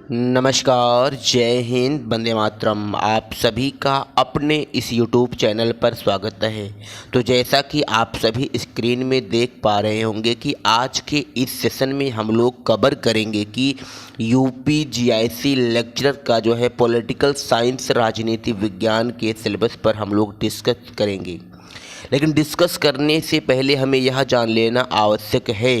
नमस्कार, जय हिंद, वंदे मातरम। आप सभी का अपने इस यूट्यूब चैनल पर स्वागत है। तो जैसा कि आप सभी स्क्रीन में देख पा रहे होंगे कि आज के इस सेशन में हम लोग कवर करेंगे कि यूपी जीआईसी लेक्चरर का जो है पॉलिटिकल साइंस राजनीति विज्ञान के सिलेबस पर हम लोग डिस्कस करेंगे। लेकिन डिस्कस करने से पहले हमें यह जान लेना आवश्यक है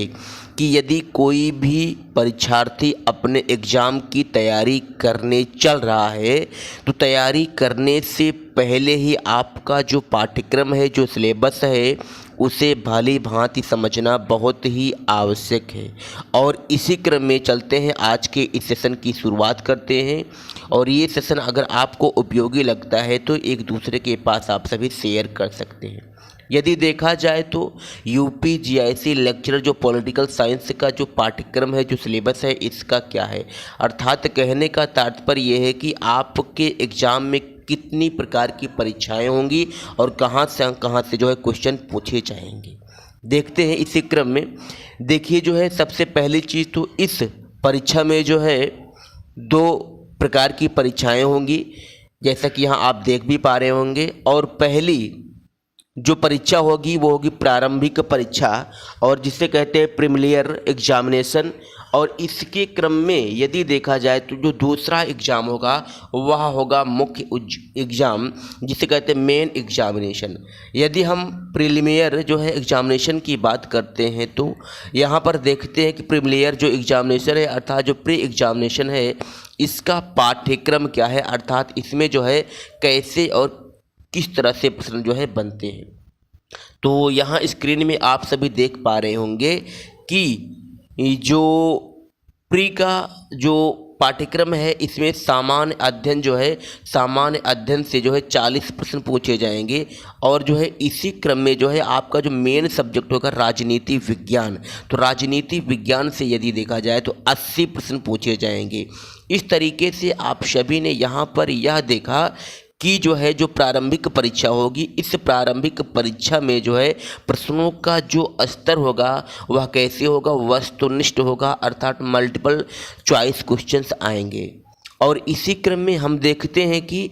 कि यदि कोई भी परीक्षार्थी अपने एग्ज़ाम की तैयारी करने चल रहा है तो तैयारी करने से पहले ही आपका जो पाठ्यक्रम है, जो सिलेबस है, उसे भली भांति समझना बहुत ही आवश्यक है। और इसी क्रम में चलते हैं, आज के इस सेशन की शुरुआत करते हैं। और ये सेशन अगर आपको उपयोगी लगता है तो एक दूसरे के पास आप सभी शेयर कर सकते हैं। यदि देखा जाए तो यूपी जीआईसी लेक्चरर जो पॉलिटिकल साइंस का जो पाठ्यक्रम है, जो सिलेबस है, इसका क्या है, अर्थात कहने का तात्पर्य यह है कि आपके एग्ज़ाम में कितनी प्रकार की परीक्षाएं होंगी और कहां से जो है क्वेश्चन पूछे जाएंगे। देखते हैं इसी क्रम में। देखिए, जो है सबसे पहली चीज़ तो इस परीक्षा में जो है 2 प्रकार की परीक्षाएं होंगी, जैसा कि यहाँ आप देख भी पा रहे होंगे। और पहली जो परीक्षा होगी वो होगी प्रारंभिक परीक्षा, और जिसे कहते हैं प्रीलिमिनरी एग्जामिनेशन। और इसके क्रम में यदि देखा जाए तो जो दूसरा एग्ज़ाम होगा वह होगा मुख्य एग्ज़ाम, जिसे कहते हैं मेन एग्जामिनेशन। यदि हम प्रीलिमिनरी जो है एग्जामिनेशन की बात करते हैं तो यहाँ पर देखते हैं कि प्रीलिमिनरी जो एग्जामिनेशन है, अर्थात जो प्री एग्जामिनेशन है, इसका पाठ्यक्रम क्या है, अर्थात इसमें जो है कैसे और किस तरह से प्रश्न जो है बनते हैं। तो यहाँ स्क्रीन में आप सभी देख पा रहे होंगे कि जो प्री का जो पाठ्यक्रम है, इसमें सामान्य अध्ययन जो है, सामान्य अध्ययन से जो है 40 प्रश्न पूछे जाएंगे। और जो है इसी क्रम में जो है आपका जो मेन सब्जेक्ट होगा राजनीति विज्ञान, तो राजनीति विज्ञान से यदि देखा जाए तो 80 प्रश्न पूछे जाएंगे। इस तरीके से आप सभी ने यहाँ पर यह देखा कि जो है जो प्रारंभिक परीक्षा होगी, इस प्रारंभिक परीक्षा में जो है प्रश्नों का जो स्तर होगा वह कैसे होगा, वस्तुनिष्ठ होगा, अर्थात मल्टीपल चॉइस क्वेश्चंस आएंगे। और इसी क्रम में हम देखते हैं कि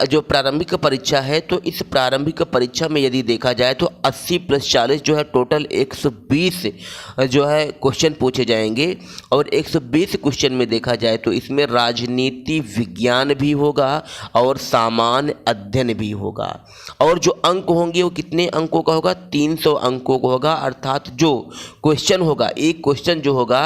जो प्रारंभिक परीक्षा है, तो इस प्रारंभिक परीक्षा में यदि देखा जाए तो 80 + 40 जो है टोटल 120 जो है क्वेश्चन पूछे जाएंगे। और 120 क्वेश्चन में देखा जाए तो इसमें राजनीति विज्ञान भी होगा और सामान्य अध्ययन भी होगा। और जो अंक होंगे वो कितने अंकों का होगा, 300 अंकों का होगा। अर्थात जो क्वेश्चन होगा, एक क्वेश्चन जो होगा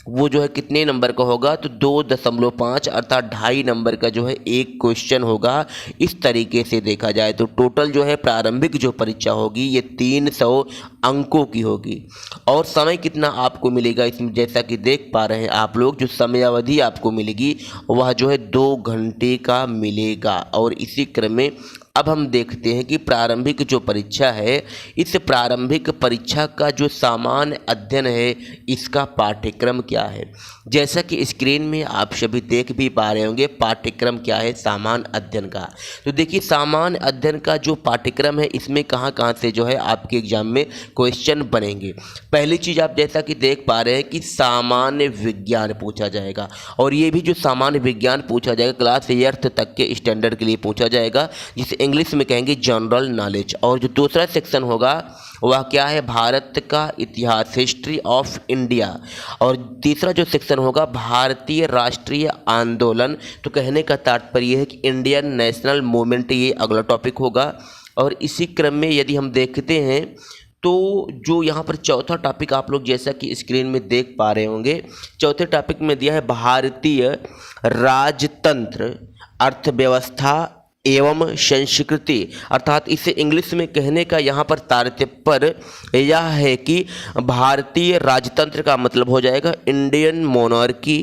वो जो है कितने नंबर का होगा, तो 2.5, अर्थात 2.5 नंबर का जो है एक क्वेश्चन होगा। इस तरीके से देखा जाए तो टोटल जो है प्रारंभिक जो परीक्षा होगी ये 300 अंकों की होगी। और समय कितना आपको मिलेगा इसमें, जैसा कि देख पा रहे हैं आप लोग, जो समयावधि आपको मिलेगी वह जो है 2 घंटे का मिलेगा। और इसी क्रम में अब हम देखते हैं कि प्रारंभिक जो परीक्षा है, इस प्रारंभिक परीक्षा का जो सामान्य अध्ययन है, इसका पाठ्यक्रम क्या है। जैसा कि स्क्रीन में आप सभी देख भी पा रहे होंगे पाठ्यक्रम क्या है सामान्य अध्ययन का। तो देखिए, सामान्य अध्ययन का जो पाठ्यक्रम है, इसमें कहाँ कहाँ से जो है आपके एग्जाम में क्वेश्चन बनेंगे। पहली चीज़ आप जैसा कि देख पा रहे हैं कि सामान्य विज्ञान पूछा जाएगा। और ये भी जो सामान्य विज्ञान पूछा जाएगा क्लास 8th तक के स्टैंडर्ड के लिए पूछा जाएगा, जिसे इंग्लिश में कहेंगे जनरल नॉलेज। और जो दूसरा सेक्शन होगा वह क्या है, भारत का इतिहास, हिस्ट्री ऑफ इंडिया। और तीसरा जो सेक्शन होगा भारतीय राष्ट्रीय आंदोलन। तो कहने का तात्पर्य है कि इंडियन नेशनल मूवमेंट, ये अगला टॉपिक होगा। और इसी क्रम में यदि हम देखते हैं तो जो यहाँ पर चौथा टॉपिक आप लोग जैसा कि स्क्रीन में देख पा रहे होंगे, चौथे टॉपिक में दिया है भारतीय राजतंत्र, अर्थव्यवस्था एवं संस्कृति। अर्थात इसे इंग्लिश में कहने का यहाँ पर तात्पर्य यह है कि भारतीय राजतंत्र का मतलब हो जाएगा Indian monarchy,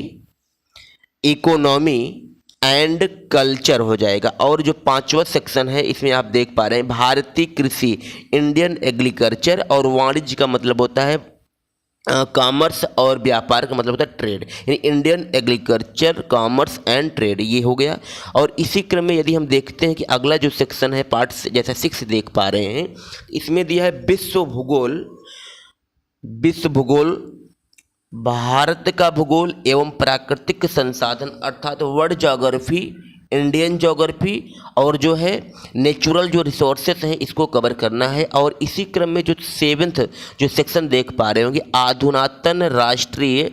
economy and culture हो जाएगा। और जो 5वां सेक्शन है, इसमें आप देख पा रहे हैं भारतीय कृषि, इंडियन एग्रीकल्चर। और वाणिज्य का मतलब होता है कॉमर्स, और व्यापार का मतलब होता है ट्रेड, यानी Indian agriculture, commerce and trade, ये हो गया। और इसी क्रम में यदि हम देखते हैं कि अगला जो सेक्शन है पार्ट जैसा 6 देख पा रहे हैं, इसमें दिया है विश्व भूगोल, भारत का भूगोल एवं प्राकृतिक संसाधन अर्थात वर्ल्ड ज्योग्राफी, इंडियन ज्योग्राफी और जो है नेचुरल जो रिसोर्सेस हैं इसको कवर करना है। और इसी क्रम में जो सेवेंथ जो सेक्शन देख पा रहे होंगे, अधुनातन राष्ट्रीय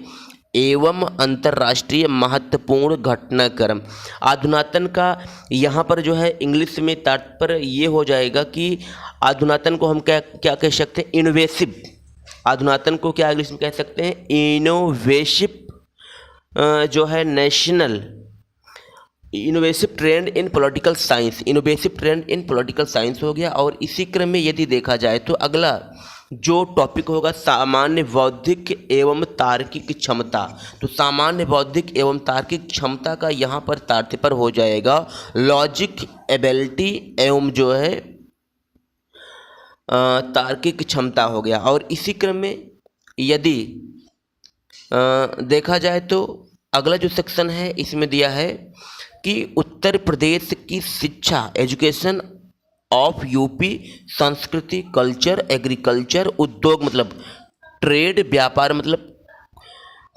एवं अंतर्राष्ट्रीय महत्वपूर्ण घटनाक्रम। अधुनातन का यहाँ पर जो है इंग्लिश में तात्पर्य ये हो जाएगा कि अधुनातन को हम क्या क्या कह सकते हैं, इनोवेसिव। अधुनातन को क्या इंग्लिश में कह सकते हैं, इनोवेशिव जो है national innovative trend in political science, innovative trend in political science हो गया। और इसी क्रम में यदि देखा जाए तो अगला जो टॉपिक होगा सामान्य बौद्धिक एवं तार्किक क्षमता। तो सामान्य बौद्धिक एवं तार्किक क्षमता का यहाँ पर तात्पर्य हो जाएगा लॉजिक एबिलिटी एवं जो है तार्किक क्षमता हो गया। और इसी क्रम में यदि देखा जाए तो अगला जो सेक्शन है इसमें दिया है कि उत्तर प्रदेश की शिक्षा, एजुकेशन ऑफ यूपी, संस्कृति, कल्चर, एग्रीकल्चर, उद्योग मतलब ट्रेड, व्यापार मतलब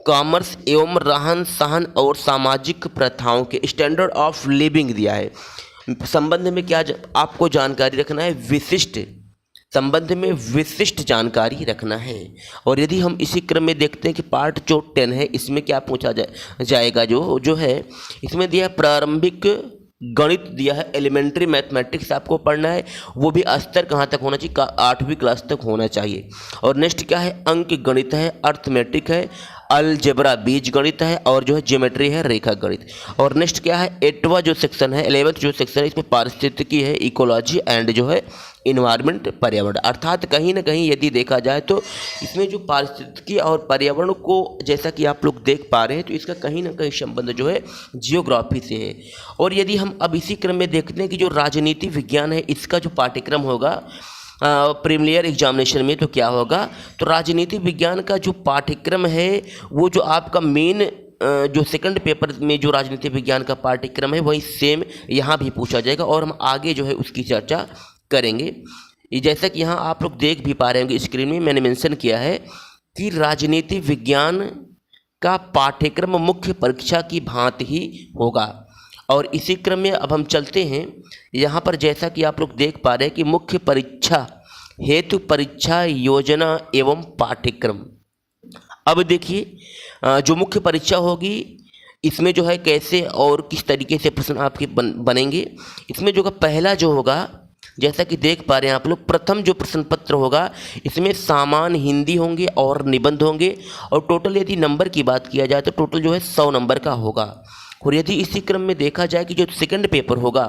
कॉमर्स एवं रहन सहन और सामाजिक प्रथाओं के स्टैंडर्ड ऑफ लिविंग दिया है। संबंध में क्या आपको जानकारी रखना है, विशिष्ट संबंध में विशिष्ट जानकारी रखना है। और यदि हम इसी क्रम में देखते हैं कि पार्ट जो 10 है इसमें क्या पूछा जाएगा, जो है इसमें दिया प्रारंभिक गणित दिया है, एलिमेंट्री मैथमेटिक्स आपको पढ़ना है, वो भी स्तर कहाँ तक होना चाहिए, 8वीं क्लास तक होना चाहिए। और नेक्स्ट क्या है, अंक गणित है, अर्थमेटिक है, अलजेब्रा बीज गणित है और जो है ज्योमेट्री है, रेखा गणित। और नेक्स्ट क्या है, 8वां जो सेक्शन है, 11th जो सेक्शन है इसमें पारिस्थितिकी है, इकोलॉजी एंड जो है इन्वायरमेंट पर्यावरण। अर्थात कहीं ना कहीं यदि देखा जाए तो इसमें जो पारिस्थितिकी और पर्यावरण को जैसा कि आप लोग देख पा रहे हैं तो इसका कहीं ना कहीं संबंध जो है जियोग्राफी से है। और यदि हम अब इसी क्रम में देखते हैं कि जो राजनीति विज्ञान है इसका जो पाठ्यक्रम होगा प्रीलिमिनरी एग्जामिनेशन में तो क्या होगा, तो राजनीति विज्ञान का जो पाठ्यक्रम है वो जो आपका मेन जो सेकंड पेपर में जो राजनीति विज्ञान का पाठ्यक्रम है वही सेम यहाँ भी पूछा जाएगा और हम आगे जो है उसकी चर्चा करेंगे। जैसा कि यहाँ आप लोग देख भी पा रहे होंगे स्क्रीन में मैंने मेंशन किया है कि राजनीति विज्ञान का पाठ्यक्रम मुख्य परीक्षा की भांति ही होगा। और इसी क्रम में अब हम चलते हैं यहाँ पर, जैसा कि आप लोग देख पा रहे हैं कि मुख्य परीक्षा हेतु परीक्षा योजना एवं पाठ्यक्रम। अब देखिए जो मुख्य परीक्षा होगी इसमें जो है कैसे और किस तरीके से प्रश्न आपके बनेंगे। इसमें जो पहला जो होगा जैसा कि देख पा रहे हैं आप लोग, प्रथम जो प्रश्न पत्र होगा इसमें सामान्य हिंदी होंगे और निबंध होंगे। और टोटल यदि नंबर की बात किया जाए तो टोटल जो है 100 नंबर का होगा। और यदि इसी क्रम में देखा जाए कि जो सेकंड पेपर होगा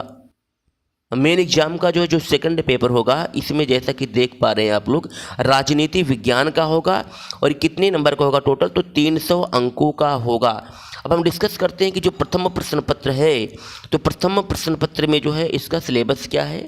मेन एग्जाम का जो सेकंड पेपर होगा इसमें जैसा कि देख पा रहे हैं आप लोग राजनीति विज्ञान का होगा और कितने नंबर का होगा टोटल, तो 300 अंकों का होगा। अब हम डिस्कस करते हैं कि जो प्रथम प्रश्न पत्र है तो प्रथम प्रश्न पत्र में जो है इसका सिलेबस क्या है।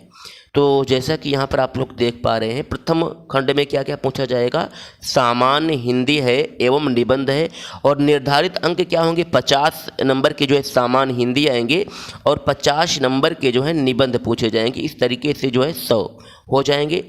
तो जैसा कि यहाँ पर आप लोग देख पा रहे हैं प्रथम खंड में क्या क्या पूछा जाएगा, सामान्य हिंदी है एवं निबंध है और निर्धारित अंक क्या होंगे, 50 नंबर के जो है सामान्य हिंदी आएंगे और 50 नंबर के जो है निबंध पूछे जाएंगे। इस तरीके से जो है 100 हो जाएंगे।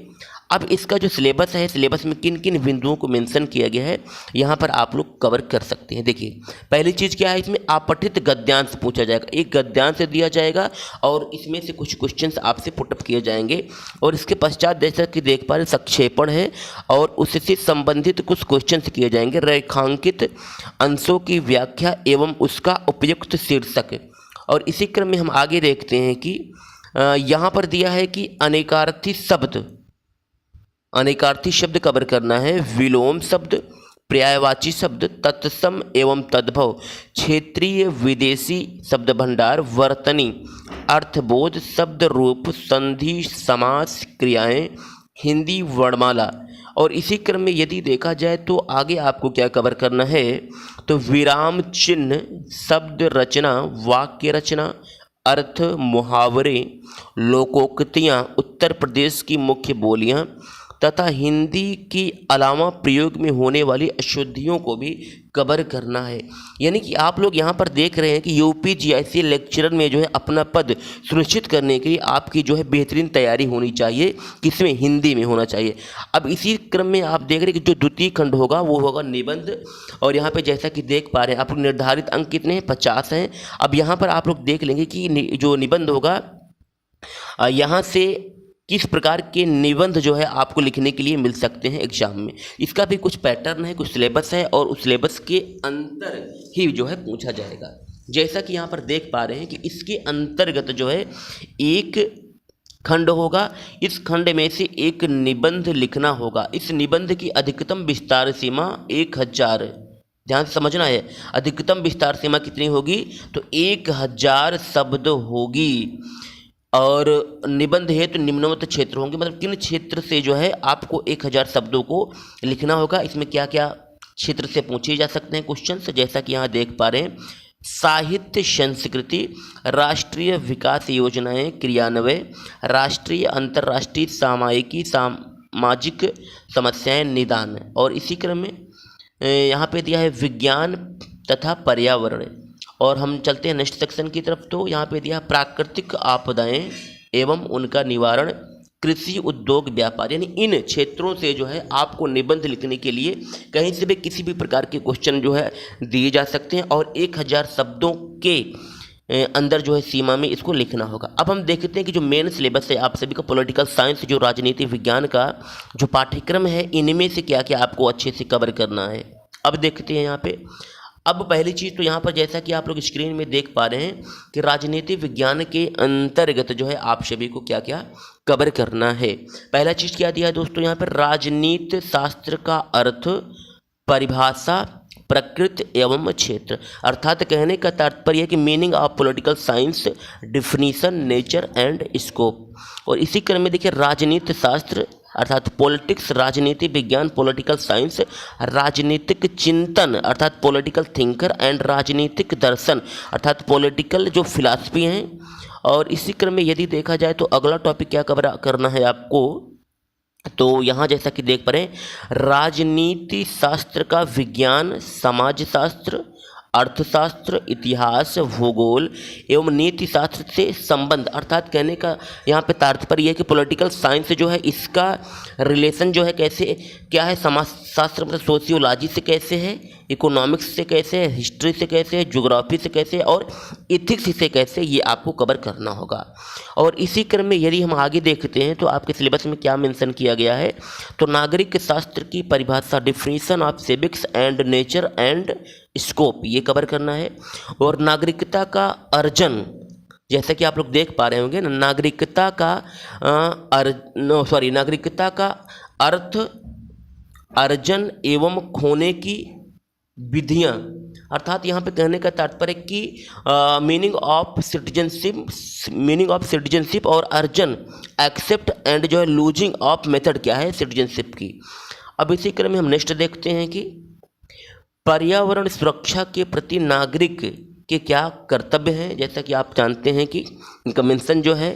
अब इसका जो सिलेबस है, सिलेबस में किन किन बिंदुओं को मेंशन किया गया है यहाँ पर आप लोग कवर कर सकते हैं। देखिए पहली चीज़ क्या है, इसमें अपठित गद्यांश पूछा जाएगा, एक गद्यांश दिया जाएगा और इसमें से कुछ क्वेश्चंस आपसे पुटअप किए जाएंगे। और इसके पश्चात जैसा कि देख पा रहे संक्षेपण है और उससे संबंधित कुछ क्वेश्चंस किए जाएंगे, रेखांकित अंशों की व्याख्या एवं उसका उपयुक्त शीर्षक। और इसी क्रम में हम आगे देखते हैं कि यहाँ पर दिया है कि अनेकार्थी शब्द कवर करना है, विलोम शब्द, पर्यायवाची शब्द, तत्सम एवं तद्भव, क्षेत्रीय विदेशी शब्द भंडार, वर्तनी, अर्थबोध, शब्द रूप, संधि, समास, क्रियाएं, हिंदी वर्णमाला। और इसी क्रम में यदि देखा जाए तो आगे आपको क्या कवर करना है, तो विराम चिन्ह, शब्द रचना, वाक्य रचना, अर्थ, मुहावरे, लोकोक्तियाँ, उत्तर प्रदेश की मुख्य बोलियाँ तथा हिंदी के अलावा प्रयोग में होने वाली अशुद्धियों को भी कवर करना है। यानी कि आप लोग यहाँ पर देख रहे हैं कि यूपीजीआईसी लेक्चरर में जो है अपना पद सुनिश्चित करने के लिए आपकी जो है बेहतरीन तैयारी होनी चाहिए, किसमें, हिंदी में होना चाहिए। अब इसी क्रम में आप देख रहे हैं कि जो द्वितीय खंड होगा वो होगा निबंध, और यहाँ पे जैसा कि देख पा रहे हैं आप लोग निर्धारित अंक कितने हैं, 50 हैं। अब यहाँ पर आप लोग देख लेंगे कि जो निबंध होगा यहाँ से किस प्रकार के निबंध जो है आपको लिखने के लिए मिल सकते हैं एग्जाम में। इसका भी कुछ पैटर्न है, कुछ सिलेबस है, और उस सिलेबस के अंतर ही जो है पूछा जाएगा। जैसा कि यहाँ पर देख पा रहे हैं कि इसके अंतर्गत जो है एक खंड होगा, इस खंड में से एक निबंध लिखना होगा। इस निबंध की अधिकतम विस्तार सीमा 1000, ध्यान से समझना है, अधिकतम विस्तार सीमा कितनी होगी, तो 1000 शब्द होगी। और निबंध है तो निम्नवत क्षेत्र होंगे, मतलब किन क्षेत्र से जो है आपको 1000 शब्दों को लिखना होगा। इसमें क्या क्या क्षेत्र से पूछे जा सकते हैं क्वेश्चन, जैसा कि यहाँ देख पा रहे हैं, साहित्य संस्कृति, राष्ट्रीय विकास योजनाएं क्रियान्वयन, राष्ट्रीय अंतर्राष्ट्रीय सामायिकी सामाजिक समस्याएं निदान, और इसी क्रम में यहाँ पे दिया है विज्ञान तथा पर्यावरण। और हम चलते हैं नेक्स्ट सेक्शन की तरफ, तो यहाँ पे दिया प्राकृतिक आपदाएं एवं उनका निवारण, कृषि, उद्योग, व्यापार। यानी इन क्षेत्रों से जो है आपको निबंध लिखने के लिए कहीं से भी किसी भी प्रकार के क्वेश्चन जो है दिए जा सकते हैं, और 1000 शब्दों के अंदर जो है सीमा में इसको लिखना होगा। अब हम देखते हैं कि जो मेन सिलेबस है आप सभी का पॉलिटिकल साइंस, जो राजनीति विज्ञान का जो पाठ्यक्रम है, इनमें से क्या क्या आपको अच्छे से कवर करना है। अब देखते हैं यहाँ पे, अब पहली चीज़ तो यहाँ पर जैसा कि आप लोग स्क्रीन में देख पा रहे हैं कि राजनीति विज्ञान के अंतर्गत जो है आप सभी को क्या क्या कवर करना है। पहला चीज़ क्या दिया है दोस्तों, यहाँ पर राजनीति शास्त्र का अर्थ, परिभाषा, प्रकृति एवं क्षेत्र। अर्थात कहने का तात्पर्य है कि meaning of political science, definition, nature and scope. और इसी क्रम में देखिए राजनीति शास्त्र अर्थात पॉलिटिक्स, राजनीति विज्ञान, पॉलिटिकल साइंस, राजनीतिक चिंतन अर्थात पॉलिटिकल थिंकर, एंड राजनीतिक दर्शन अर्थात पॉलिटिकल जो फिलॉसफी हैं। और इसी क्रम में यदि देखा जाए तो अगला टॉपिक क्या कवर करना है आपको, तो यहाँ जैसा कि देख पा रहे हैं, राजनीति शास्त्र का विज्ञान, समाजशास्त्र, अर्थशास्त्र, इतिहास, भूगोल एवं नीति शास्त्र से संबंध। अर्थात कहने का यहाँ पे तात्पर्य है कि पॉलिटिकल साइंस जो है इसका रिलेशन जो है कैसे क्या है, समाजशास्त्र मतलब सोशियोलॉजी से कैसे है, इकोनॉमिक्स से कैसे है, हिस्ट्री से कैसे है, ज्योग्राफी से कैसे है, और इथिक्स से कैसे, ये आपको कवर करना होगा। और इसी क्रम में यदि हम आगे देखते हैं तो आपके सिलेबस में क्या मेंशन किया गया है, तो नागरिक शास्त्र की परिभाषा, definition of civics and nature and scope, ये कवर करना है। और नागरिकता का अर्जन, जैसा कि आप लोग देख पा रहे होंगे, नागरिकता का नागरिकता का अर्थ, अर्जन एवं खोने की विधियां। अर्थात यहाँ पे कहने का तात्पर्य कि मीनिंग ऑफ सिटीजनशिप और अर्जन, एक्सेप्ट एंड जो है लूजिंग ऑफ मेथड क्या है सिटीजनशिप की। अब इसी क्रम में हम नेक्स्ट देखते हैं कि पर्यावरण सुरक्षा के प्रति नागरिक के क्या कर्तव्य हैं। जैसा कि आप जानते हैं कि इनका मेंशन जो है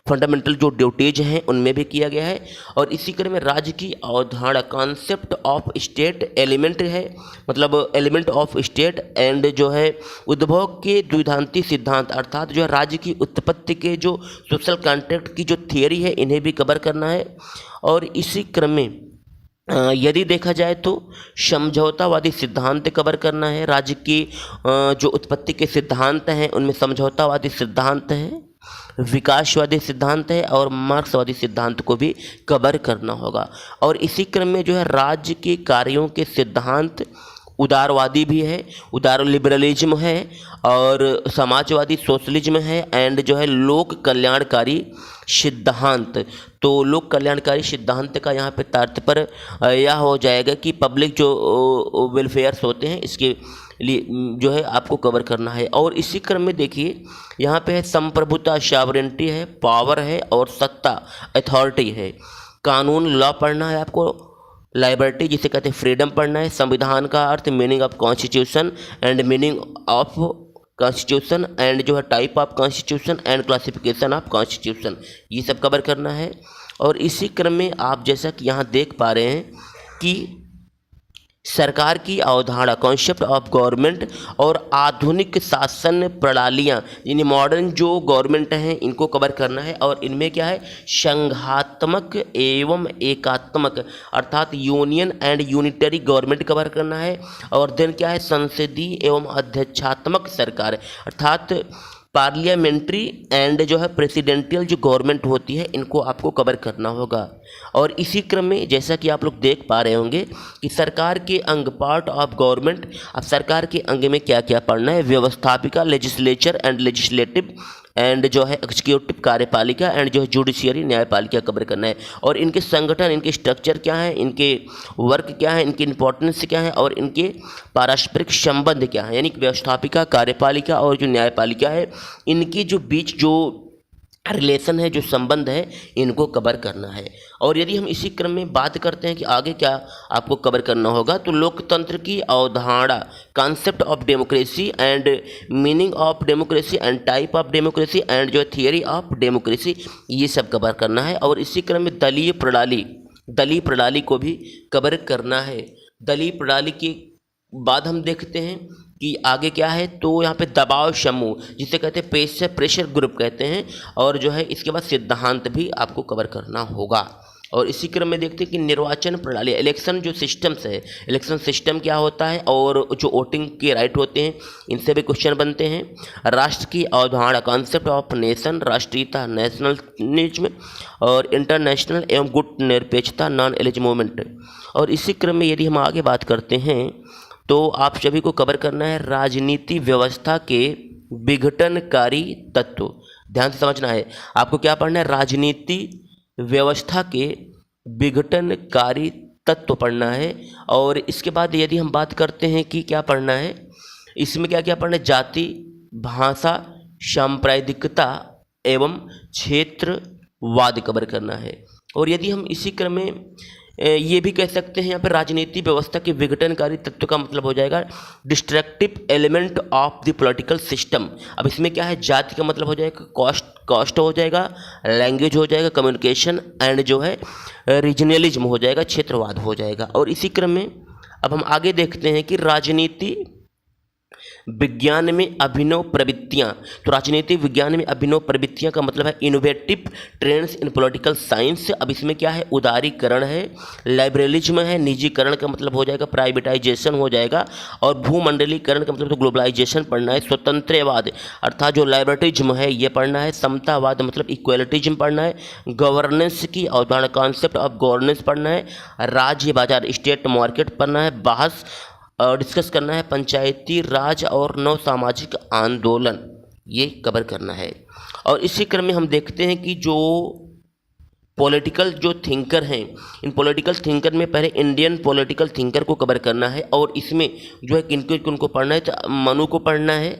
फंडामेंटल जो ड्यूटीज हैं उनमें भी किया गया है। और इसी क्रम में राज्य की अवधारणा, कॉन्सेप्ट ऑफ स्टेट एलिमेंट है, मतलब एलिमेंट ऑफ स्टेट, एंड जो है उद्भव के द्विधांती सिद्धांत अर्थात जो है राज्य की उत्पत्ति के जो सोशल कॉन्ट्रैक्ट की जो थियरी है इन्हें भी कवर करना है। और इसी क्रम में यदि देखा जाए तो समझौतावादी सिद्धांत कवर करना है। राज्य की जो उत्पत्ति के सिद्धांत हैं उनमें समझौतावादी सिद्धांत है, विकासवादी सिद्धांत है, और मार्क्सवादी सिद्धांत को भी कवर करना होगा। और इसी क्रम में जो है राज्य के कार्यों के सिद्धांत, उदारवादी भी है, उदार लिबरलिज्म है, और समाजवादी सोशलिज्म है, एंड जो है लोक कल्याणकारी सिद्धांत। तो लोक कल्याणकारी सिद्धांत का यहाँ पे तात्पर्य यह हो जाएगा कि पब्लिक जो वेलफेयर्स होते हैं इसके लिए जो है आपको कवर करना है। और इसी क्रम में देखिए यहाँ पे है संप्रभुता, सॉवरेनिटी है, पावर है, और सत्ता अथॉरिटी है। कानून लॉ पढ़ना है आपको, लाइबर्टी जिसे कहते हैं फ्रीडम पढ़ना है, संविधान का अर्थ, meaning of constitution and meaning of constitution, and जो है type of constitution and classification of constitution, ये सब कवर करना है। और इसी क्रम में आप जैसा कि यहाँ देख पा रहे हैं कि सरकार की अवधारणा, कॉन्सेप्ट ऑफ गवर्नमेंट और आधुनिक शासन प्रणालियाँ, यानी मॉडर्न जो गवर्नमेंट हैं इनको कवर करना है। और इनमें क्या है, संघात्मक एवं एकात्मक अर्थात union and unitary government cover करना है। और देन क्या है, संसदीय एवं अध्यक्षात्मक सरकार अर्थात पार्लियामेंट्री एंड जो है प्रेसिडेंटियल जो गवर्नमेंट होती है इनको आपको कवर करना होगा। और इसी क्रम में जैसा कि आप लोग देख पा रहे होंगे कि सरकार के अंग, पार्ट ऑफ गवर्नमेंट, अब सरकार के अंग में क्या क्या पढ़ना है, व्यवस्थापिका, लेजिस्लेचर एंड लेजिस्लेटिव एंड जो है एग्जीक्यूटिव कार्यपालिका एंड जो है जुडिशियरी न्यायपालिका कवर करना है। और इनके संगठन, इनके स्ट्रक्चर क्या है, इनके वर्क क्या है, इनकी इंपॉर्टेंस क्या है और इनके पारस्परिक संबंध क्या है, यानी व्यवस्थापिका, कार्यपालिका और जो न्यायपालिका है इनकी जो बीच जो रिलेशन है, जो संबंध है, इनको कवर करना है। और यदि हम इसी क्रम में बात करते हैं कि आगे क्या आपको कवर करना होगा, तो लोकतंत्र की अवधारणा, concept of democracy and meaning of democracy and type of democracy and जो थियरी ऑफ डेमोक्रेसी, ये सब कवर करना है। और इसी क्रम में दलीय प्रणाली को भी कवर करना है। दलीय प्रणाली के बाद हम देखते हैं कि आगे क्या है, तो यहाँ पे दबाव समूह जिसे कहते हैं प्रेशर ग्रुप कहते हैं। और जो है इसके बाद सिद्धांत भी आपको कवर करना होगा। और इसी क्रम में देखते हैं कि निर्वाचन प्रणाली, इलेक्शन जो सिस्टम्स है, इलेक्शन सिस्टम क्या होता है और जो वोटिंग के राइट होते हैं इनसे भी क्वेश्चन बनते हैं। राष्ट्र की अवधारणा, कॉन्सेप्ट ऑफ नेशन, राष्ट्रीयता, नेशनलिज्म और इंटरनेशनल एवं गुट निरपेक्षता, नॉन एलिज मूवमेंट। और इसी क्रम में यदि हम आगे बात करते हैं तो आप सभी को कवर करना है राजनीति व्यवस्था के विघटनकारी तत्व। ध्यान से समझना है, आपको क्या पढ़ना है, राजनीति व्यवस्था के विघटनकारी तत्व पढ़ना है। और इसके बाद यदि हम बात करते हैं कि क्या पढ़ना है, इसमें क्या क्या पढ़ना है, जाति, भाषा, सांप्रदायिकता एवं क्षेत्रवाद कवर करना है। और यदि हम इसी क्रम में ये भी कह सकते हैं यहाँ पर राजनीति व्यवस्था के विघटनकारी तत्व का मतलब हो जाएगा destructive element of the political system. अब इसमें क्या है, जाति का मतलब हो जाएगा कास्ट हो जाएगा, लैंग्वेज हो जाएगा, कम्युनिकेशन एंड जो है रीजनलिज्म हो जाएगा, क्षेत्रवाद हो जाएगा। और इसी क्रम में अब हम आगे देखते हैं कि राजनीति विज्ञान में अभिनव प्रवृत्तियाँ। तो राजनीति विज्ञान में अभिनव प्रवृत्तियाँ का मतलब है innovative trends in political science. अब इसमें क्या है, उदारीकरण है, लाइबरलिज्म है, निजीकरण का मतलब हो जाएगा प्राइवेटाइजेशन हो जाएगा, और भूमंडलीकरण का मतलब तो ग्लोबलाइजेशन पढ़ना है, स्वतंत्रवाद अर्थात जो लाइबर्टिज्म है ये पढ़ना है, समतावाद मतलब इक्वलिटिज्म पढ़ना है, गवर्नेंस की अवधारणा, कॉन्सेप्ट ऑफ गवर्नेंस पढ़ना है, राज्य बाजार स्टेट मार्केट पढ़ना है, बहस डिस्कस करना है पंचायती राज और नव सामाजिक आंदोलन, ये कवर करना है। और इसी क्रम में हम देखते हैं कि जो पॉलिटिकल जो थिंकर हैं, इन पॉलिटिकल थिंकर में पहले इंडियन पॉलिटिकल थिंकर को कवर करना है। और इसमें जो है किनको पढ़ना है, तो मनु को पढ़ना है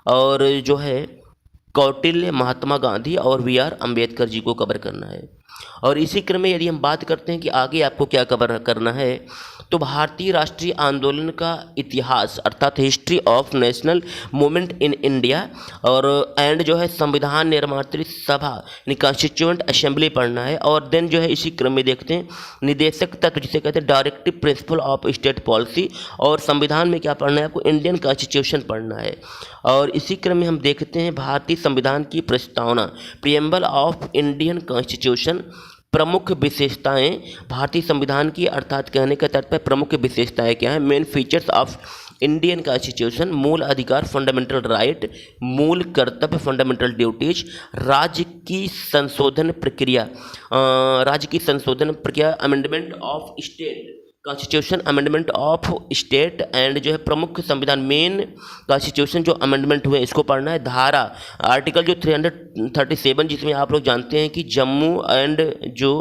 और जो है कौटिल्य, महात्मा गांधी और वी.आर. अम्बेडकर जी को कवर करना है। और इसी क्रम में यदि हम बात करते हैं कि आगे आपको क्या कवर करना है, तो भारतीय राष्ट्रीय आंदोलन का इतिहास अर्थात history of national movement in India, और एंड जो है संविधान निर्मात्री सभा यानी कॉन्स्टिट्यूएंट असेंबली पढ़ना है। और देन जो है इसी क्रम में देखते हैं निदेशक तत्व जिसे कहते हैं directive principle of state policy, और संविधान में क्या पढ़ना है आपको, इंडियन कॉन्स्टिट्यूशन पढ़ना है। और इसी क्रम में हम देखते हैं भारतीय संविधान की प्रस्तावना, प्रिएम्बल ऑफ इंडियन कॉन्स्टिट्यूशन, प्रमुख विशेषताएं भारतीय संविधान की अर्थात कहने का तात्पर्य प्रमुख विशेषताएं क्या है, main features of Indian constitution, मूल अधिकार फंडामेंटल राइट, मूल कर्तव्य फंडामेंटल ड्यूटीज, राज्य की संशोधन प्रक्रिया amendment of state constitution, amendment of state and जो है प्रमुख संविधान मेन कॉन्स्टिट्यूशन जो अमेंडमेंट हुए इसको पढ़ना है। धारा आर्टिकल जो 337 जिसमें आप लोग जानते हैं कि जम्मू एंड जो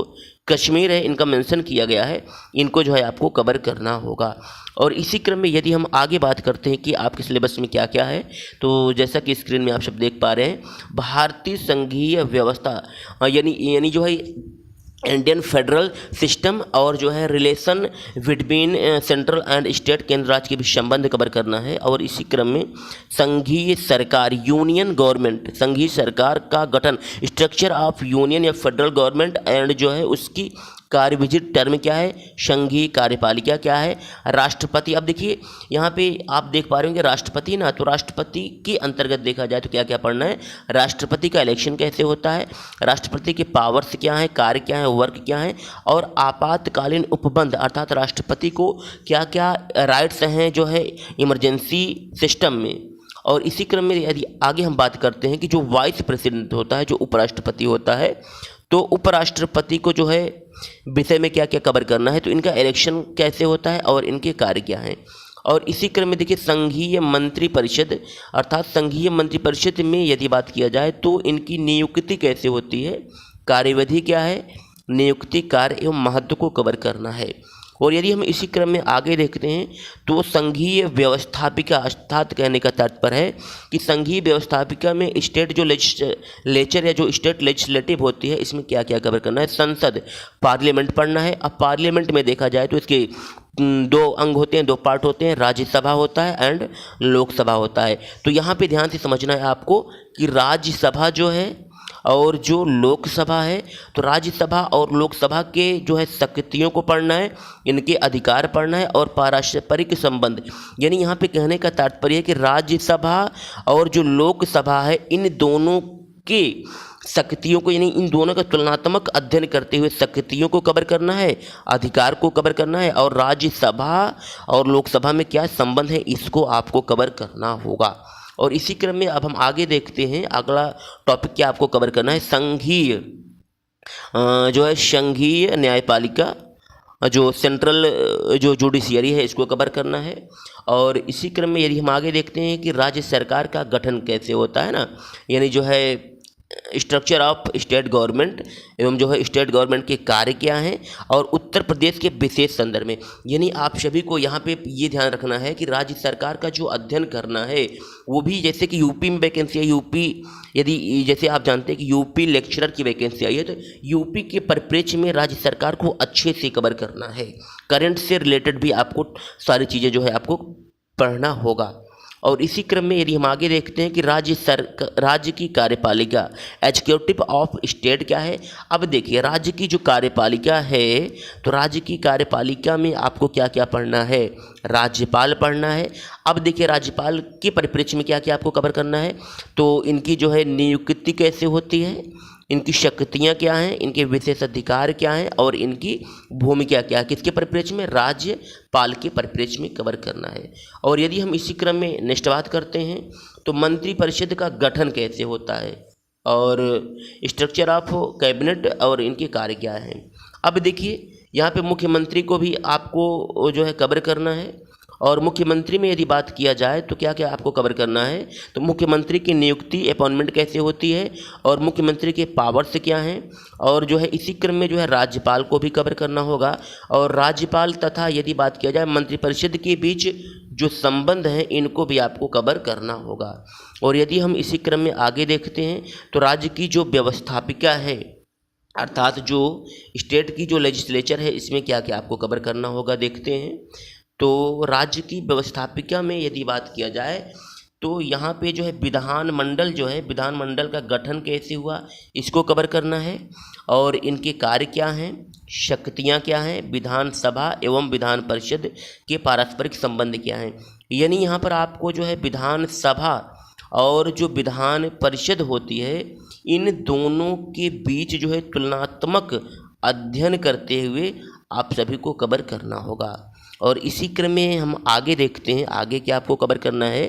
कश्मीर है इनका मेंशन किया गया है, इनको जो है आपको कवर करना होगा। और इसी क्रम में यदि हम आगे बात करते हैं कि आपके सिलेबस में क्या क्या है, तो जैसा कि स्क्रीन में आप सब देख पा रहे हैं, भारतीय संघीय व्यवस्था यानी जो है इंडियन फेडरल सिस्टम और जो है relation between central and state केंद्र राज्य के बीच संबंध कवर करना है। और इसी क्रम में संघीय सरकार यूनियन गवर्नमेंट, संघीय सरकार का गठन, स्ट्रक्चर ऑफ यूनियन या फेडरल गवर्नमेंट एंड जो है उसकी कार्यविधि टर्म क्या है, संघीय कार्यपालिका क्या है, राष्ट्रपति। अब देखिए यहाँ पे आप देख पा रहे होंगे राष्ट्रपति ना, तो राष्ट्रपति के अंतर्गत देखा जाए तो क्या क्या पढ़ना है, राष्ट्रपति का इलेक्शन कैसे होता है, राष्ट्रपति के पावर्स क्या हैं, कार्य क्या है, वर्क क्या है, और आपातकालीन उपबंध अर्थात राष्ट्रपति को क्या क्या राइट्स हैं जो है इमरजेंसी सिस्टम में। और इसी क्रम में यदि आगे हम बात करते हैं कि जो वाइस प्रेसिडेंट होता है, जो उपराष्ट्रपति होता है, तो उपराष्ट्रपति को जो है विषय में क्या क्या कवर करना है, तो इनका इलेक्शन कैसे होता है और इनके कार्य क्या हैं। और इसी क्रम में देखिए संघीय मंत्रिपरिषद अर्थात संघीय मंत्रिपरिषद में यदि बात किया जाए तो इनकी नियुक्ति कैसे होती है, कार्यविधि क्या है, नियुक्ति, कार्य एवं महत्व को कवर करना है। और यदि हम इसी क्रम में आगे देखते हैं तो संघीय व्यवस्थापिका अर्थात कहने का तात्पर्य है कि संघीय व्यवस्थापिका में स्टेट जो लेजिस्लेचर या जो स्टेट लेजिस्लेटिव होती है, इसमें क्या क्या कवर करना है, संसद, पार्लियामेंट पढ़ना है। अब पार्लियामेंट में देखा जाए तो इसके दो अंग होते हैं, दो पार्ट होते हैं, राज्यसभा होता है एंड लोकसभा होता है। तो यहाँ पे ध्यान से समझना है आपको कि राज्यसभा जो है और जो लोकसभा है, तो राज्यसभा और लोकसभा के जो है शक्तियों को पढ़ना है, इनके अधिकार पढ़ना है और पारस्परिक संबंध, यानी यहाँ पे कहने का तात्पर्य है कि राज्यसभा और जो लोकसभा है इन दोनों के शक्तियों को, यानी इन दोनों का तुलनात्मक अध्ययन करते हुए शक्तियों को कवर करना है, अधिकार को कवर करना है, और राज्यसभा और लोकसभा में क्या संबंध है इसको आपको कवर करना होगा। और इसी क्रम में अब हम आगे देखते हैं, अगला टॉपिक क्या आपको कवर करना है, संघीय जो है संघीय न्यायपालिका, जो सेंट्रल जो जुडिशियरी है इसको कवर करना है। और इसी क्रम में यदि हम आगे देखते हैं कि राज्य सरकार का गठन कैसे होता है ना, यानी जो है स्ट्रक्चर ऑफ स्टेट गवर्नमेंट एवं जो है स्टेट गवर्नमेंट के कार्य क्या हैं, और उत्तर प्रदेश के विशेष संदर्भ में, यानी आप सभी को यहाँ पे ये ध्यान रखना है कि राज्य सरकार का जो अध्ययन करना है वो भी, जैसे कि यूपी में वैकेंसी है, यूपी यदि जैसे आप जानते हैं कि यूपी लेक्चरर की वैकेंसी आई है, तो यूपी के परिप्रेक्ष्य में राज्य सरकार को अच्छे से कवर करना है, करंट से रिलेटेड भी आपको सारी चीज़ें जो है आपको पढ़ना होगा। और इसी क्रम में यदि हम आगे देखते हैं कि राज्य की कार्यपालिका एग्जीक्यूटिव ऑफ स्टेट क्या है। अब देखिए राज्य की जो कार्यपालिका है, तो राज्य की कार्यपालिका में आपको क्या क्या पढ़ना है, राज्यपाल पढ़ना है। अब देखिए राज्यपाल के परिप्रेक्ष्य में क्या क्या आपको कवर करना है, तो इनकी जो है नियुक्ति कैसे होती है, इनकी शक्तियाँ क्या हैं, इनके विशेष अधिकार क्या हैं, और इनकी भूमिका क्या है, किसके परिप्रेक्ष्य में, राज्यपाल के परिप्रेक्ष्य में कवर करना है। और यदि हम इसी क्रम में नेक्स्ट बात करते हैं तो मंत्रिपरिषद का गठन कैसे होता है और स्ट्रक्चर ऑफ कैबिनेट और इनके कार्य क्या हैं। अब देखिए यहाँ पे मुख्यमंत्री को भी आपको जो है कवर करना है, और मुख्यमंत्री में यदि बात किया जाए तो क्या क्या आपको कवर करना है, तो मुख्यमंत्री की नियुक्ति अपॉइंटमेंट कैसे होती है, और मुख्यमंत्री के पावर्स क्या हैं, और जो है इसी क्रम में जो है राज्यपाल को भी कवर करना होगा, और राज्यपाल तथा यदि बात किया जाए मंत्रिपरिषद के बीच जो संबंध हैं इनको भी आपको कवर करना होगा। और यदि हम इसी क्रम में आगे देखते हैं तो राज्य की जो व्यवस्थापिका है अर्थात जो स्टेट की जो लेजिस्लेचर है इसमें क्या क्या आपको कवर करना होगा, देखते हैं। तो राज्य की व्यवस्थापिका में यदि बात किया जाए तो यहाँ पे जो है विधानमंडल जो है, विधानमंडल का गठन कैसे हुआ इसको कवर करना है, और इनके कार्य क्या हैं, शक्तियाँ क्या हैं, विधानसभा एवं विधान परिषद के पारस्परिक संबंध क्या हैं। यानी यहाँ पर आपको जो है विधानसभा और जो विधान परिषद होती है इन दोनों के बीच जो है तुलनात्मक अध्ययन करते हुए आप सभी को कवर करना होगा। और इसी क्रम में हम आगे देखते हैं, आगे क्या आपको कवर करना है,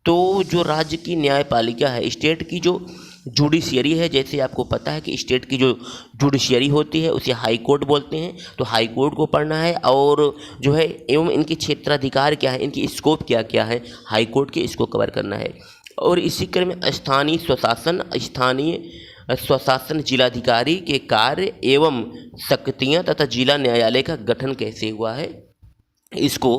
तो जो राज्य की न्यायपालिका है, स्टेट की जो जुडिशियरी है, जैसे आपको पता है कि स्टेट की जो जुडिशियरी होती है उसे हाई कोर्ट बोलते हैं, तो हाई कोर्ट को पढ़ना है, और जो है एवं इनके क्षेत्राधिकार क्या है, इनकी स्कोप क्या क्या है हाई कोर्ट के, इसको कवर करना है। और इसी क्रम में स्थानीय स्वशासन जिलाधिकारी के कार्य एवं शक्तियाँ तथा जिला न्यायालय का गठन कैसे हुआ है इसको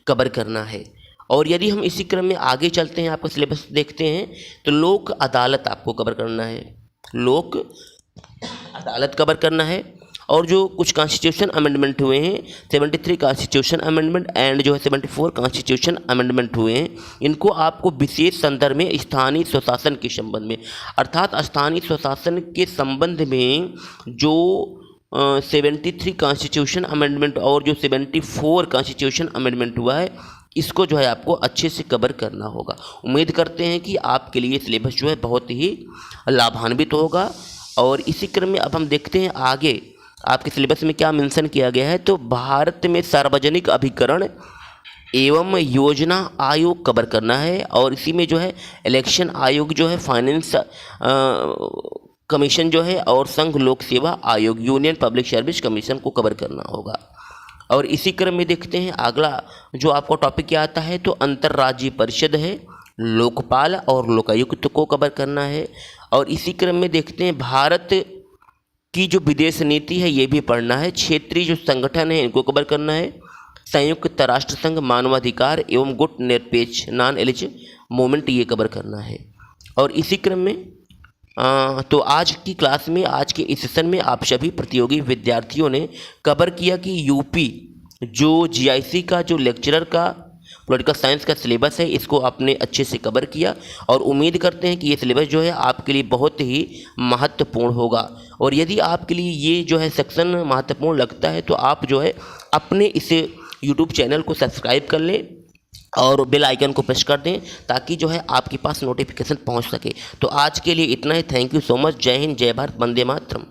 कवर करना है। और यदि हम इसी क्रम में आगे चलते हैं, आपका सिलेबस देखते हैं, तो लोक अदालत आपको कवर करना है, लोक अदालत कवर करना है। और जो कुछ कॉन्स्टिट्यूशन अमेंडमेंट हुए हैं, 73 कॉन्स्टिट्यूशन अमेंडमेंट एंड जो है 74 कॉन्स्टिट्यूशन अमेंडमेंट हुए हैं, इनको आपको विशेष संदर्भ में स्थानीय स्वशासन के संबंध में, अर्थात स्थानीय स्वशासन के संबंध में जो 73 कॉन्स्टिट्यूशन अमेंडमेंट और जो 74 कॉन्स्टिट्यूशन अमेंडमेंट हुआ है, इसको जो है आपको अच्छे से कवर करना होगा। उम्मीद करते हैं कि आपके लिए सिलेबस जो है बहुत ही लाभान्वित होगा। और इसी क्रम में अब हम देखते हैं आगे आपके सिलेबस में क्या मेंशन किया गया है। तो भारत में सार्वजनिक अभिकरण एवं योजना आयोग कवर करना है, और इसी में जो है इलेक्शन आयोग जो है, फाइनेंस कमीशन जो है, और संघ लोक सेवा आयोग यूनियन पब्लिक सर्विस कमीशन को कवर करना होगा। और इसी क्रम में देखते हैं अगला जो आपको टॉपिक क्या आता है। तो अंतर्राज्यीय परिषद है, लोकपाल और लोकायुक्त को कवर करना है। और इसी क्रम में देखते हैं भारत की जो विदेश नीति है ये भी पढ़ना है। क्षेत्रीय जो संगठन है इनको कवर करना है। संयुक्त राष्ट्र संघ मानवाधिकार एवं गुट निरपेक्ष नॉन एलिजिबल मूवमेंट ये कवर करना है। और इसी क्रम में तो आज की क्लास में, आज के इस सेशन में आप सभी प्रतियोगी विद्यार्थियों ने कवर किया कि यूपी जो जीआईसी का जो लेक्चरर का पॉलिटिकल साइंस का सिलेबस है इसको आपने अच्छे से कवर किया। और उम्मीद करते हैं कि ये सिलेबस जो है आपके लिए बहुत ही महत्वपूर्ण होगा। और यदि आपके लिए ये जो है सेक्शन महत्वपूर्ण लगता है तो आप जो है अपने इस यूट्यूब चैनल को सब्सक्राइब कर लें और बेल आइकन को प्रेस कर दें, ताकि जो है आपके पास नोटिफिकेशन पहुंच सके। तो आज के लिए इतना ही। Thank you so much. जय हिंद, जय भारत, वंदे मातरम।